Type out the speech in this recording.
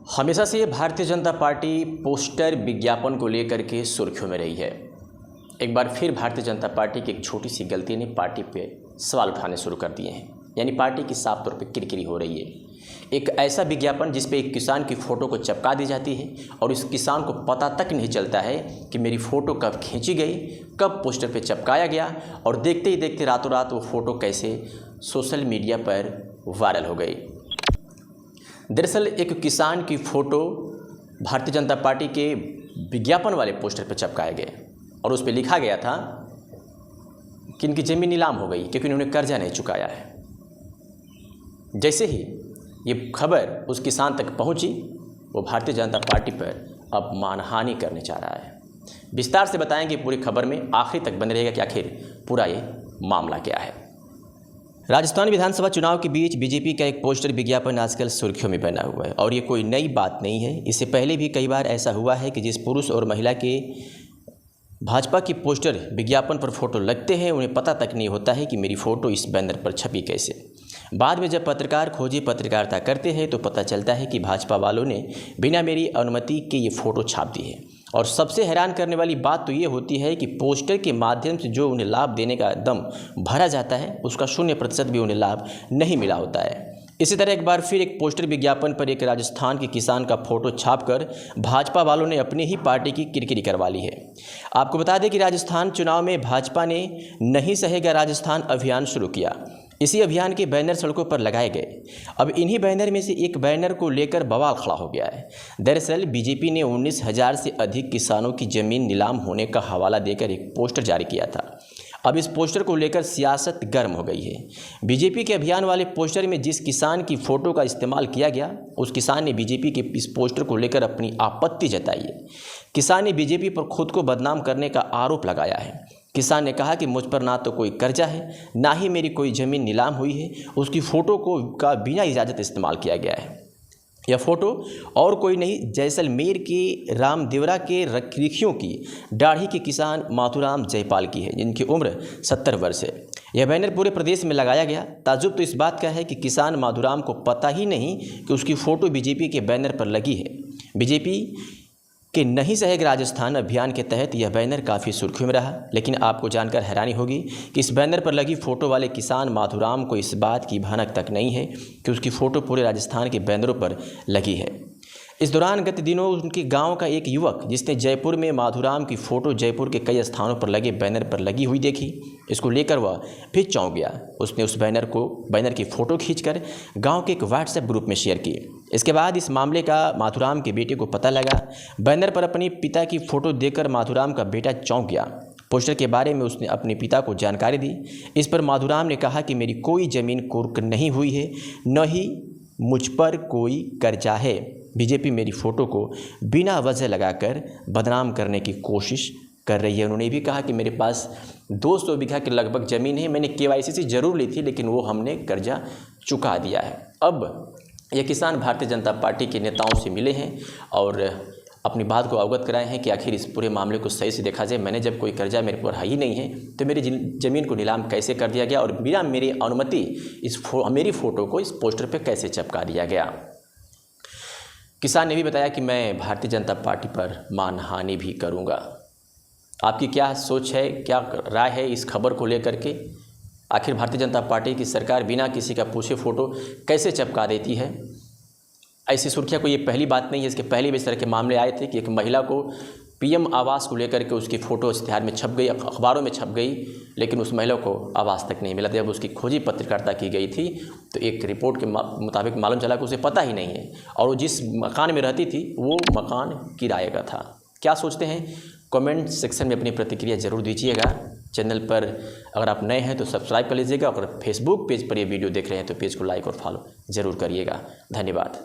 हमेशा से Bharatiya Janata party poster विज्ञापन को लेकर के सुर्खियों में रही है। एक बार फिर भारतीय जनता पार्टी की एक छोटी सी गलती ने पार्टी पे सवाल उठाने शुरू कर दिए हैं, यानी पार्टी की साफ तौर पे किरकिरी हो रही है। एक ऐसा विज्ञापन जिस पे एक किसान की फ़ोटो को चिपका दी जाती है और इस किसान को पता तक नहीं चलता है कि मेरी फ़ोटो कब खींची गई, कब पोस्टर पे चिपकाया गया, और देखते ही देखते रातों रात वो फ़ोटो कैसे सोशल मीडिया पर वायरल हो गई। दरअसल एक किसान की फ़ोटो भारतीय जनता पार्टी के विज्ञापन वाले पोस्टर पर चिपकाए गए और उस पर लिखा गया था कि इनकी ज़मीन नीलाम हो गई क्योंकि उन्होंने कर्जा नहीं चुकाया है। जैसे ही ये खबर उस किसान तक पहुंची, वो भारतीय जनता पार्टी पर अब मानहानि करने जा रहा है। विस्तार से बताएंगे पूरी खबर में, आखिर तक बने रहेगा कि आखिर पूरा ये मामला क्या है। राजस्थान विधानसभा चुनाव के बीच बीजेपी का एक पोस्टर विज्ञापन आजकल सुर्खियों में बना हुआ है और ये कोई नई बात नहीं है। इससे पहले भी कई बार ऐसा हुआ है कि जिस पुरुष और महिला के भाजपा की पोस्टर विज्ञापन पर फोटो लगते हैं, उन्हें पता तक नहीं होता है कि मेरी फ़ोटो इस बैनर पर छपी कैसे। बाद में जब पत्रकार खोजी पत्रकारिता करते हैं तो पता चलता है कि भाजपा वालों ने बिना मेरी अनुमति के ये फ़ोटो छाप दी है। और सबसे हैरान करने वाली बात तो ये होती है कि पोस्टर के माध्यम से जो उन्हें लाभ देने का दम भरा जाता है, उसका 0% भी उन्हें लाभ नहीं मिला होता है। इसी तरह एक बार फिर एक पोस्टर विज्ञापन पर एक राजस्थान के किसान का फोटो छापकर भाजपा वालों ने अपनी ही पार्टी की किरकिरी करवा ली है। आपको बता दें कि राजस्थान चुनाव में भाजपा ने नहीं सहेगा राजस्थान अभियान शुरू किया। इसी अभियान के बैनर सड़कों पर लगाए गए। अब इन्हीं बैनर में से एक बैनर को लेकर बवाल खड़ा हो गया है। दरअसल बीजेपी ने 19,000 से अधिक किसानों की ज़मीन नीलाम होने का हवाला देकर एक पोस्टर जारी किया था। अब इस पोस्टर को लेकर सियासत गर्म हो गई है। बीजेपी के अभियान वाले पोस्टर में जिस किसान की फ़ोटो का इस्तेमाल किया गया, उस किसान ने बीजेपी के इस पोस्टर को लेकर अपनी आपत्ति जताई है। किसान ने बीजेपी पर खुद को बदनाम करने का आरोप लगाया है। किसान ने कहा कि मुझ पर ना तो कोई कर्जा है, ना ही मेरी कोई ज़मीन नीलाम हुई है। उसकी फ़ोटो का बिना इजाज़त इस्तेमाल किया गया है। यह फ़ोटो और कोई नहीं, जैसलमेर के रामदेवरा के रिखियों की दाढ़ी के किसान माथुराम जयपाल की है, जिनकी उम्र 70 वर्ष है। यह बैनर पूरे प्रदेश में लगाया गया। ताज्जुब तो इस बात का है कि किसान माथुराम को पता ही नहीं कि उसकी फ़ोटो बीजेपी के बैनर पर लगी है। बीजेपी कि नहीं सहेगा राजस्थान अभियान के तहत यह बैनर काफ़ी सुर्खियों में रहा, लेकिन आपको जानकर हैरानी होगी कि इस बैनर पर लगी फ़ोटो वाले किसान माथुराम को इस बात की भनक तक नहीं है कि उसकी फ़ोटो पूरे राजस्थान के बैनरों पर लगी है। इस दौरान गत दिनों उनके गांव का एक युवक, जिसने जयपुर में माथुराम की फ़ोटो जयपुर के कई स्थानों पर लगे बैनर पर लगी हुई देखी, इसको लेकर वह फिर चौंक गया। उसने उस बैनर की फ़ोटो खींचकर गांव के एक व्हाट्सएप ग्रुप में शेयर की। इसके बाद इस मामले का माथुराम के बेटे को पता लगा। बैनर पर अपने पिता की फ़ोटो देखकर माथुराम का बेटा चौंक गया। पोस्टर के बारे में उसने अपने पिता को जानकारी दी। इस पर माथुराम ने कहा कि मेरी कोई ज़मीन कुर्क नहीं हुई है, न ही मुझ पर कोई कर्जा है। बीजेपी मेरी फ़ोटो को बिना वजह लगाकर बदनाम करने की कोशिश कर रही है। उन्होंने ये भी कहा कि मेरे पास 200 बीघा के लगभग ज़मीन है, मैंने KYC ज़रूर ली थी, लेकिन वो हमने कर्जा चुका दिया है। अब ये किसान भारतीय जनता पार्टी के नेताओं से मिले हैं और अपनी बात को अवगत कराए हैं कि आखिर इस पूरे मामले को सही से देखा जाए। मैंने जब कोई कर्जा मेरे पर है ही नहीं है, तो मेरी ज़मीन को नीलाम कैसे कर दिया गया और बिना मेरी अनुमति मेरी फ़ोटो को इस पोस्टर पर कैसे चिपका दिया गया। किसान ने भी बताया कि मैं भारतीय जनता पार्टी पर मानहानि भी करूंगा। आपकी क्या सोच है, क्या राय है इस खबर को लेकर के? आखिर भारतीय जनता पार्टी की सरकार बिना किसी का पूछे फ़ोटो कैसे चिपका देती है? ऐसी सुर्खियाँ कोई ये पहली बात नहीं है। इसके पहले भी इस तरह के मामले आए थे कि एक महिला को PM आवास को लेकर के उसकी फ़ोटो इश्तिहार में छप गई, अखबारों में छप गई, लेकिन उस महिला को आवास तक नहीं मिला। जब उसकी खोजी पत्रकारिता की गई थी तो एक रिपोर्ट के मुताबिक मालूम चला कि उसे पता ही नहीं है और वो जिस मकान में रहती थी वो मकान किराए का था। क्या सोचते हैं? कमेंट सेक्शन में अपनी प्रतिक्रिया ज़रूर दीजिएगा। चैनल पर अगर आप नए हैं तो सब्सक्राइब कर लीजिएगा। अगर फेसबुक पेज पर ये वीडियो देख रहे हैं तो पेज को लाइक और फॉलो ज़रूर करिएगा। धन्यवाद।